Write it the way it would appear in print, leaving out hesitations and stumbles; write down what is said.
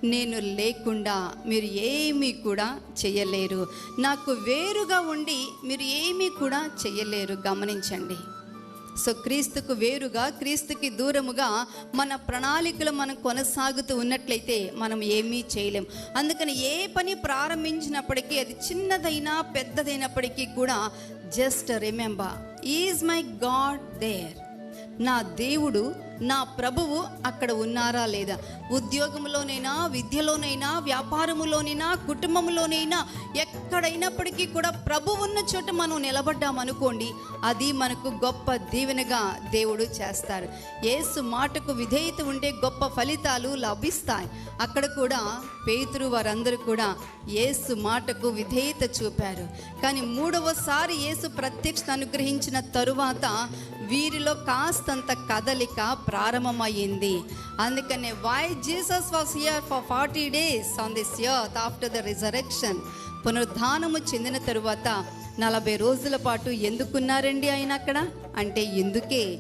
నేను లేకుండా మీరు ఏమీ కూడా చేయలేరు. నాకు వేరుగా ఉండి మీరు ఏమీ కూడా చేయలేరు. గమనించండి. సో క్రీస్తుకు వేరుగా, క్రీస్తుకి దూరముగా మన ప్రణాళికలు మనం కొనసాగుతూ ఉన్నట్లయితే మనం ఏమీ చేయలేం. అందుకని ఏ పని ప్రారంభించినప్పటికీ, అది చిన్నదైనా పెద్దదైనప్పటికీ కూడా just remember, is my God there. నా దేవుడు, నా ప్రభువు అక్కడ ఉన్నారా లేదా? ఉద్యోగంలోనైనా, విద్యలోనైనా, వ్యాపారములోనైనా, కుటుంబంలోనైనా, ఎక్కడైనప్పటికీ కూడా ప్రభు ఉన్న చోట మనం నిలబడ్డామనుకోండి, అది మనకు గొప్ప దీవెనగా దేవుడు చేస్తారు. యేసు మాటకు విధేయత ఉంటే గొప్ప ఫలితాలు లభిస్తాయి. అక్కడ కూడా పేతురు వారందరూ కూడా యేసు మాటకు విధేయత చూపారు. కానీ మూడవసారి యేసు ప్రత్యక్షత అనుగ్రహించిన తరువాత వీరిలో కాస్తంత కదలిక ప్రారంభమైంది. అందుకనే why Jesus was here for 40 days on this earth after the resurrection. పునరుద్ధానము చెందిన తరువాత 40 రోజుల పాటు ఎందుకున్నారండి ఆయన అక్కడ అంటే, ఎందుకే